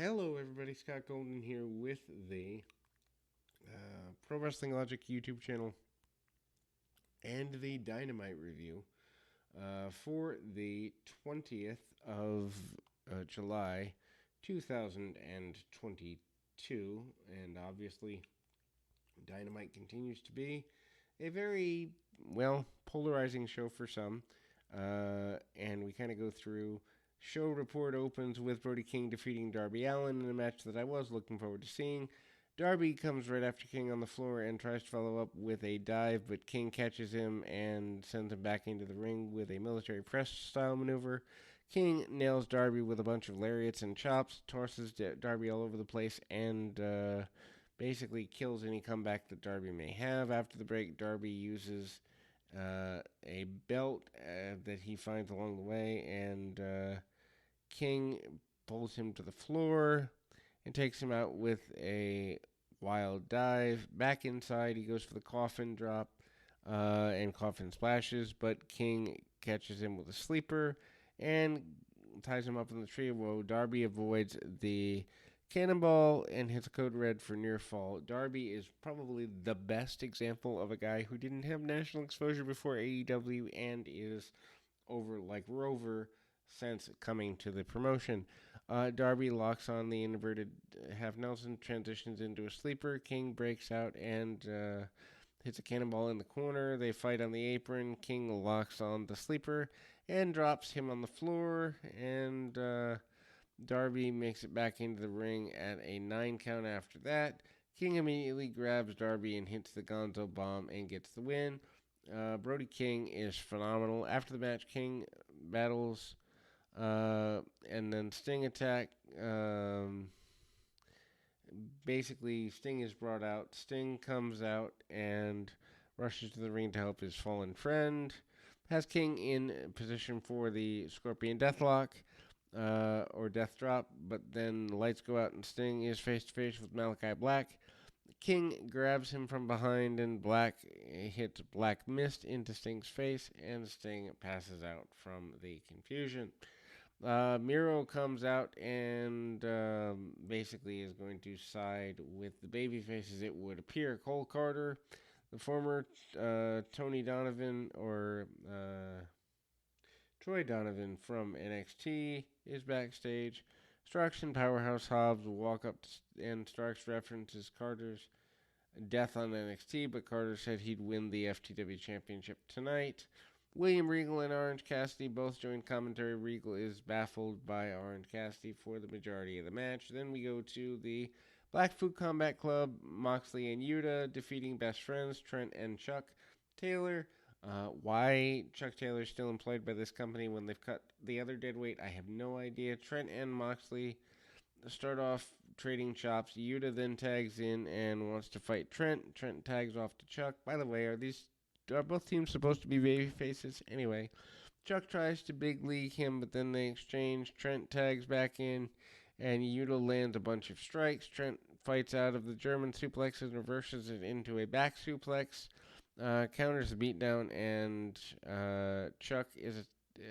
Hello, everybody. Scott Golden here with the Pro Wrestling Logic YouTube channel and the Dynamite review for the 20th of July 2022. And obviously, Dynamite continues to be a very, polarizing show for some. And we kind of go through. Show report opens with Brody King defeating Darby Allin in a match that I was looking forward to seeing. Darby comes right after King on the floor and tries to follow up with a dive, but King catches him and sends him back into the ring with a military press style maneuver. King nails Darby with a bunch of lariats and chops, tosses Darby all over the place, and basically kills any comeback that Darby may have. After the break, Darby uses a belt that he finds along the way, and King pulls him to the floor and takes him out with a wild dive. Back inside, he goes for the coffin drop, and coffin splashes, but King catches him with a sleeper and ties him up in the tree. Whoa, Darby avoids the cannonball and hits a code red for near fall. Darby is probably the best example of a guy who didn't have national exposure before AEW and is over like Rover since coming to the promotion. Darby locks on the inverted half Nelson, transitions into a sleeper. King breaks out and hits a cannonball in the corner. They fight on the apron. King locks on the sleeper and drops him on the floor. And Darby makes it back into the ring at a 9 count after that. King immediately grabs Darby and hits the Gonzo bomb and gets the win. Brody King is phenomenal. After the match, King battles and then Sting attack. Basically, Sting is brought out. Sting comes out and rushes to the ring to help his fallen friend. Has King in position for the Scorpion Deathlock or Death Drop, but then the lights go out and Sting is face to face with Malachi Black. King grabs him from behind and Black hits Black Mist into Sting's face, and Sting passes out from the confusion. Miro comes out and basically is going to side with the babyfaces, it would appear. Cole Carter, the former Tony Donovan or Troy Donovan from NXT, is backstage. Starks and Powerhouse Hobbs will walk up and Starks references Carter's death on NXT, but Carter said he'd win the FTW Championship tonight. William Regal and Orange Cassidy both joined commentary. Regal is baffled by Orange Cassidy for the majority of the match. Then we go to the Blackfoot Combat Club. Moxley and Yuta defeating best friends Trent and Chuck Taylor. Why Chuck Taylor is still employed by this company when they've cut the other deadweight, I have no idea. Trent and Moxley start off trading chops. Yuta then tags in and wants to fight Trent. Trent tags off to Chuck. By the way, are both teams supposed to be baby faces? Anyway, Chuck tries to big league him, but then they exchange. Trent tags back in, and Yuta lands a bunch of strikes. Trent fights out of the German suplex and reverses it into a back suplex. Counters the beatdown, and Chuck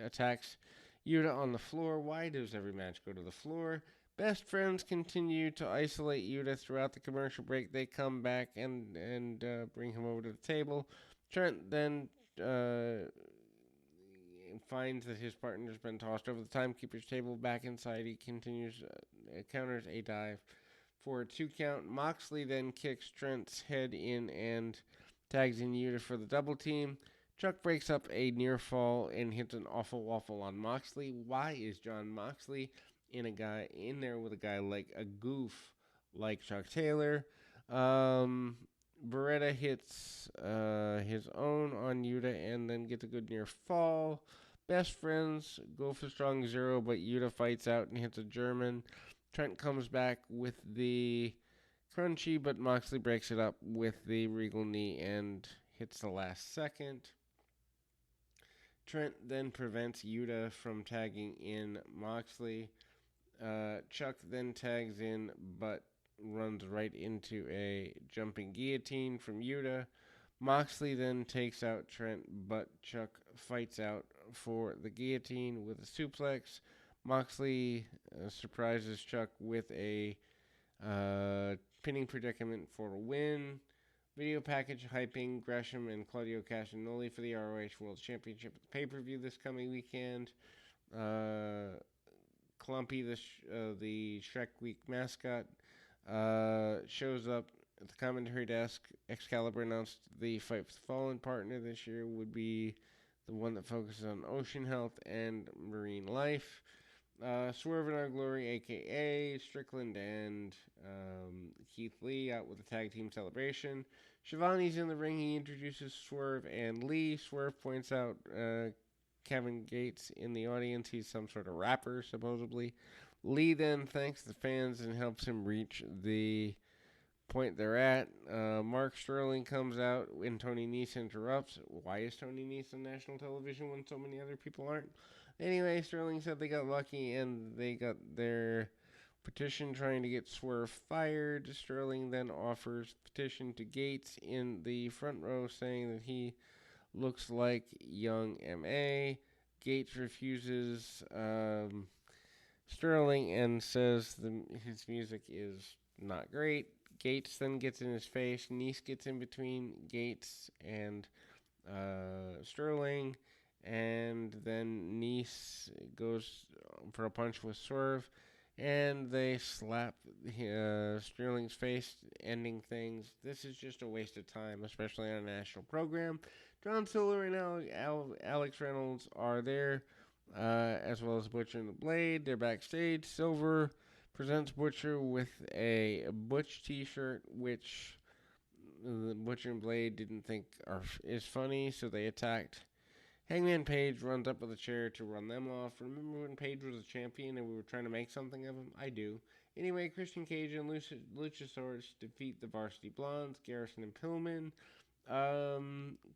attacks Yuta on the floor. Why does every match go to the floor? Best friends continue to isolate Yuta throughout the commercial break. They come back and bring him over to the table. Trent then finds that his partner's been tossed over the timekeeper's table. Back inside, he continues, counters a dive for a 2 count. Moxley then kicks Trent's head in and tags in Yuta for the double team. Chuck breaks up a near fall and hits an awful waffle on Moxley. Why is Jon Moxley in there with a guy like a goof like Chuck Taylor? Beretta hits his own on Yuta and then gets a good near fall. Best friends go for strong zero, but Yuta fights out and hits a German. Trent comes back with the crunchy, but Moxley breaks it up with the Regal knee and hits the last second. Trent then prevents Yuta from tagging in Moxley. Chuck then tags in, but runs right into a jumping guillotine from Yuta. Moxley then takes out Trent, but Chuck fights out for the guillotine with a suplex. Moxley surprises Chuck with a pinning predicament for a win. Video package hyping Gresham and Claudio Castagnoli for the ROH World Championship at the pay-per-view this coming weekend. Clumpy, the Shrek Week mascot, shows up at the commentary desk. Excalibur announced the Fight for the Fallen partner this year would be the one that focuses on ocean health and marine life. Swerve in Our Glory, a.k.a. Strickland and Keith Lee, out with a tag team celebration. Shivani's in the ring. He introduces Swerve and Lee. Swerve points out Kevin Gates in the audience. He's some sort of rapper, supposedly. Lee then thanks the fans and helps him reach the point they're at. Mark Sterling comes out when Tony Nese interrupts. Why is Tony Nese on national television when so many other people aren't? Anyway, Sterling said they got lucky and they got their petition trying to get Swerve fired. Sterling then offers petition to Gates in the front row, saying that he looks like young M.A. Gates refuses Sterling and says his music is not great. Gates then gets in his face. Nese gets in between Gates and Sterling. And then Nese goes for a punch with Swerve. And they slap Sterling's face, ending things. This is just a waste of time, especially on a national program. John Silver and Alex Reynolds are there, as well as Butcher and the Blade. They're backstage. Silver presents Butcher with a Butch t-shirt, which the Butcher and Blade didn't think is funny, so they attacked. Hangman Page runs up with a chair to run them off. Remember when Page was a champion and we were trying to make something of him? I do. Anyway, Christian Cage and Luchasaurus defeat the Varsity Blondes, Garrison and Pillman.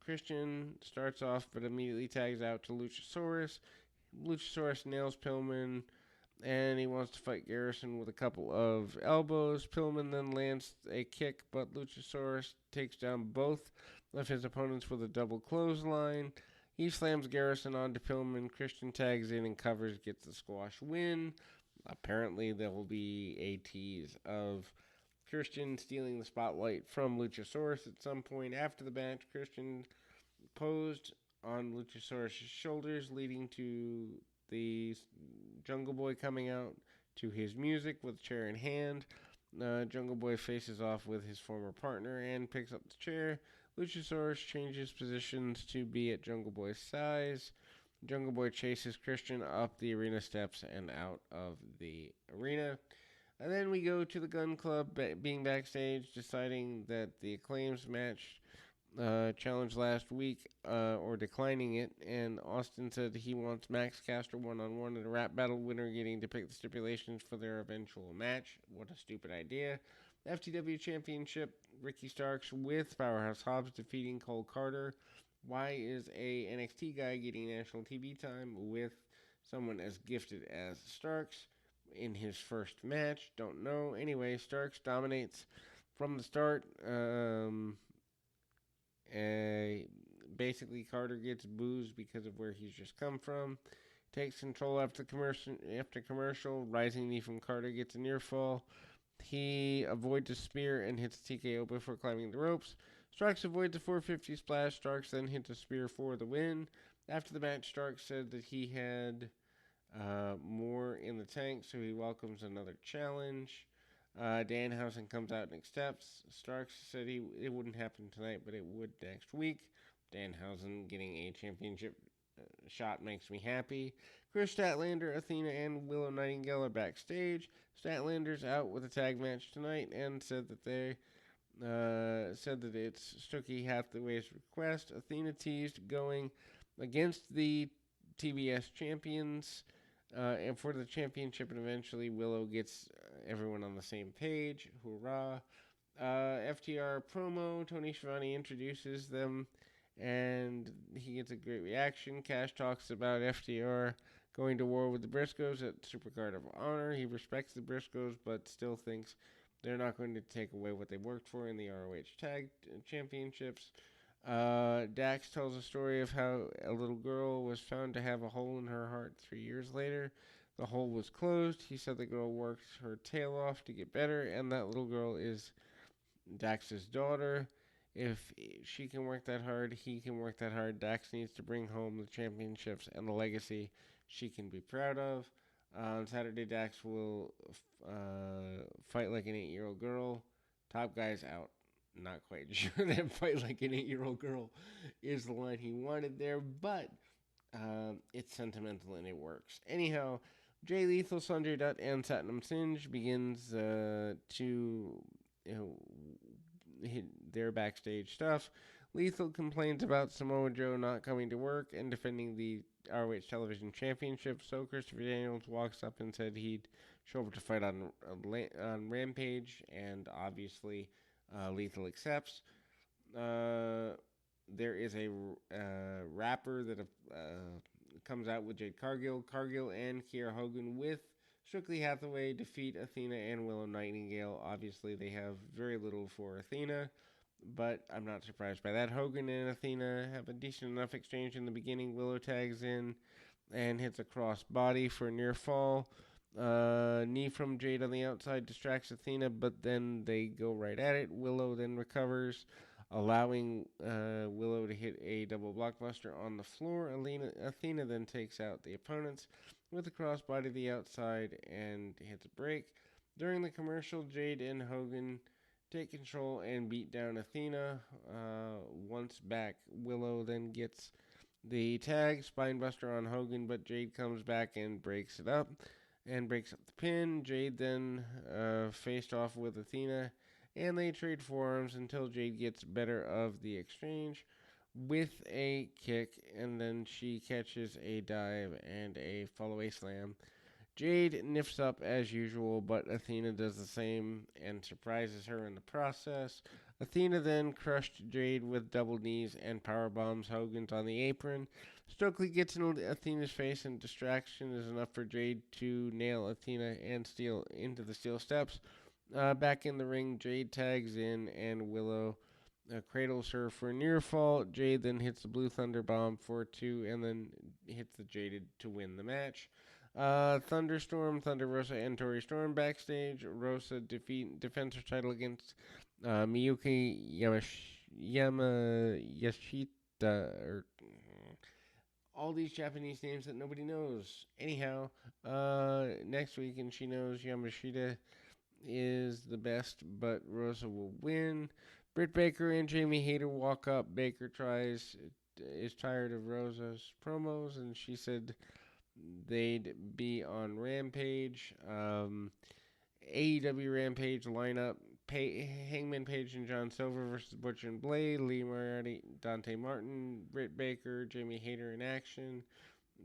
Christian starts off but immediately tags out to Luchasaurus. Luchasaurus nails Pillman and he wants to fight Garrison with a couple of elbows. Pillman then lands a kick, but Luchasaurus takes down both of his opponents with a double clothesline. He slams Garrison onto Pillman. Christian tags in and covers, gets the squash win. Apparently, there will be a tease of Christian stealing the spotlight from Luchasaurus at some point after the match. Christian posed on Luchasaurus' shoulders, leading to the Jungle Boy coming out to his music with a chair in hand. Jungle Boy faces off with his former partner and picks up the chair. Luchasaurus changes positions to be at Jungle Boy's size. Jungle Boy chases Christian up the arena steps and out of the arena. And then we go to the Gun Club being backstage, deciding that the Acclaims match challenge last week, or declining it. And Austin said he wants Max Caster one-on-one and a rap battle winner getting to pick the stipulations for their eventual match. What a stupid idea. FTW Championship, Ricky Starks with Powerhouse Hobbs defeating Cole Carter. Why is a NXT guy getting national TV time with someone as gifted as Starks in his first match? Don't know. Anyway, Starks dominates from the start. Basically, Carter gets boozed because of where he's just come from. Takes control after commercial. Rising knee from Carter gets a near fall. He avoids a spear and hits a TKO before climbing the ropes. Starks avoids a 450 splash. Starks then hits a spear for the win. After the match, Starks said that he had more in the tank, so he welcomes another challenge. Danhausen comes out and accepts. Starks said it wouldn't happen tonight, but it would next week. Danhausen getting a championship shot makes me happy. Chris Statlander, Athena, and Willow Nightingale are backstage. Statlander's out with a tag match tonight and said that it's Stookie Hathaway's request. Athena teased going against the TBS champions and for the championship, and eventually Willow gets everyone on the same page. Hoorah. FTR promo, Tony Schiavone introduces them, and he gets a great reaction. Cash talks about FTR going to war with the Briscoes at Supercard of Honor. He respects the Briscoes, but still thinks they're not going to take away what they worked for in the ROH Tag Championships. Dax tells a story of how a little girl was found to have a hole in her heart 3 years later. the hole was closed. He said the girl worked her tail off to get better, and that little girl is Dax's daughter. If she can work that hard, he can work that hard. Dax needs to bring home the championships and the legacy she can be proud of. On Saturday, Dax will fight like an 8-year-old girl. Top guy's out. Not quite sure that fight like an 8-year-old girl is the line he wanted there, but it's sentimental and it works. Anyhow, Jay Lethal, Sanjay Dutt, and Satnam Singh begins to hit their backstage stuff. Lethal complains about Samoa Joe not coming to work and defending the ROH Television Championship. So Christopher Daniels walks up and said he'd show up to fight on Rampage, and obviously Lethal accepts. There is a rapper that comes out with Jade Cargill. Cargill and Kiera Hogan with Strictly Hathaway defeat Athena and Willow Nightingale. Obviously, they have very little for Athena, but I'm not surprised by that. Hogan and Athena have a decent enough exchange in the beginning. Willow tags in and hits a cross body for a near fall. Knee from Jade on the outside distracts Athena, but then they go right at it. Willow then recovers, allowing Willow to hit a double blockbuster on the floor. Athena then takes out the opponents with a crossbody to the outside and hits a break. During the commercial, Jade and Hogan take control and beat down Athena. Once back, Willow then gets the tag, spinebuster on Hogan, but Jade comes back and breaks it up and breaks up the pin. Jade then faced off with Athena, and they trade forearms until Jade gets better of the exchange with a kick, and then she catches a dive and a fall-away slam. Jade nips up as usual, but Athena does the same and surprises her in the process. Athena then crushed Jade with double knees and power bombs Hogan's on the apron. Stokely gets in Athena's face, and distraction is enough for Jade to nail Athena and steal into the steel steps. Back in the ring, Jade tags in, and Willow cradles her for a near fall. Jade then hits the Blue Thunder Bomb for 2 and then hits the Jaded to win the match. Thunderstorm, Thunder Rosa, and Tori Storm backstage. Rosa defends her title against Miyuki Yamashita. All these Japanese names that nobody knows. Anyhow, next week, and she knows Yamashita is the best, but Rosa will win. Britt Baker and Jamie Hayter walk up. Baker is tired of Rosa's promos, and she said they'd be on Rampage. AEW Rampage lineup: Hangman Page and John Silver versus Butcher and Blade, Lee Moriarty, Dante Martin, Britt Baker, Jamie Hayter in action.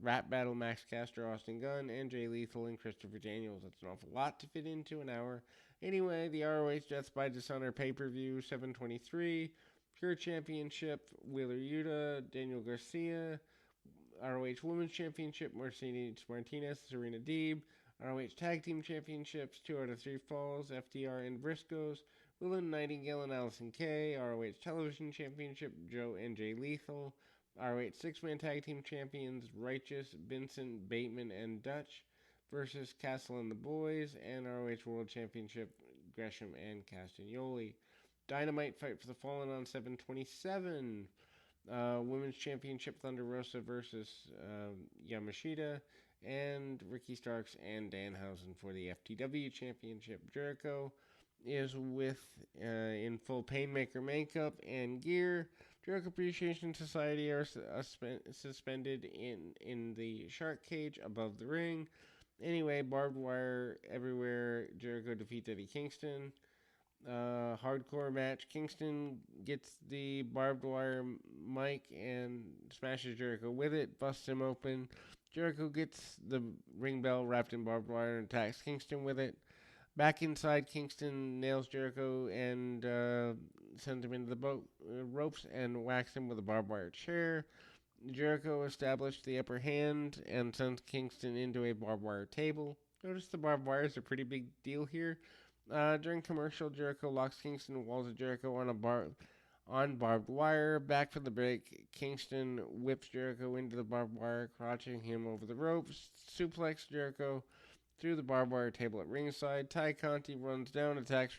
Rap Battle: Max Caster, Austin Gunn, and Jay Lethal and Christopher Daniels. That's an awful lot to fit into an hour. Anyway, the ROH Death by Dishonor pay-per-view, 723. Pure Championship, Wheeler Yuta, Daniel Garcia. ROH Women's Championship, Mercedes Martinez, Serena Deeb. ROH Tag Team Championships, 2 out of 3 falls, FTR and Briscoes. Willow Nightingale and Allison Kay. ROH Television Championship, Joe and Jay Lethal. ROH Six-Man Tag Team Champions, Righteous, Benson, Bateman, and Dutch versus Castle and the Boys, and ROH World Championship, Gresham and Castagnoli. Dynamite Fight for the Fallen on 727. Women's Championship, Thunder Rosa versus Yamashita, and Ricky Starks and Danhausen for the FTW Championship. Jericho is in full Painmaker makeup and gear. Jericho Appreciation Society are suspended in the shark cage above the ring. Anyway, barbed wire everywhere. Jericho defeats Eddie Kingston. Hardcore match. Kingston gets the barbed wire mic and smashes Jericho with it, busts him open. Jericho gets the ring bell wrapped in barbed wire and attacks Kingston with it. Back inside, Kingston nails Jericho and sends him into the ropes and whacks him with a barbed wire chair. Jericho established the upper hand and sends Kingston into a barbed wire table. Notice the barbed wire is a pretty big deal here. During commercial, Jericho locks Kingston and walls of Jericho on barbed wire. Back from the break, Kingston whips Jericho into the barbed wire, crotching him over the ropes. Suplex Jericho through the barbed wire table at ringside. Ty Conti runs down, attacks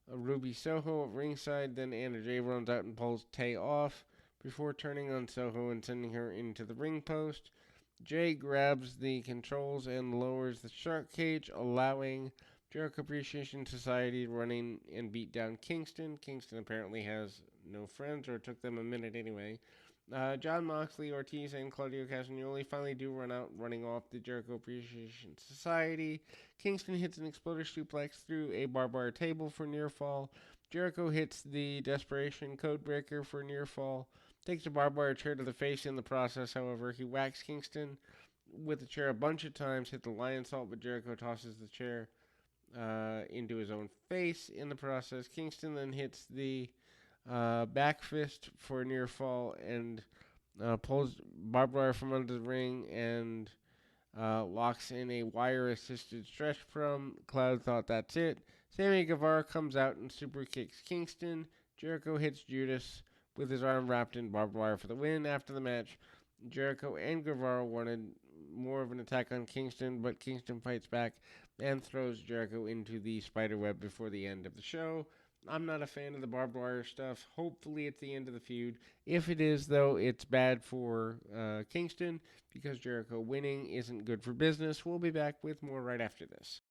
Ruby Soho at ringside. Then Anna Jay runs out and pulls Tay off before turning on Soho and sending her into the ring post. Jay grabs the controls and lowers the shark cage, allowing Jericho Appreciation Society running and beat down Kingston. Kingston apparently has no friends, or it took them a minute anyway. John Moxley, Ortiz, and Claudio Castagnoli finally do run out, running off the Jericho Appreciation Society. Kingston hits an exploder suplex through a barbed wire table for near fall. Jericho hits the Desperation Codebreaker for near fall. Takes a barbed wire chair to the face in the process, however. He whacks Kingston with the chair a bunch of times, hit the lion salt, but Jericho tosses the chair into his own face in the process. Kingston then hits the back fist for a near fall and pulls barbed wire from under the ring and locks in a wire-assisted stretch from. Cloud thought that's it. Sammy Guevara comes out and super kicks Kingston. Jericho hits Judas with his arm wrapped in barbed wire for the win. After the match, Jericho and Guevara wanted more of an attack on Kingston, but Kingston fights back and throws Jericho into the spider web before the end of the show. I'm not a fan of the barbed wire stuff. Hopefully it's the end of the feud. If it is, though, it's bad for Kingston because Jericho winning isn't good for business. We'll be back with more right after this.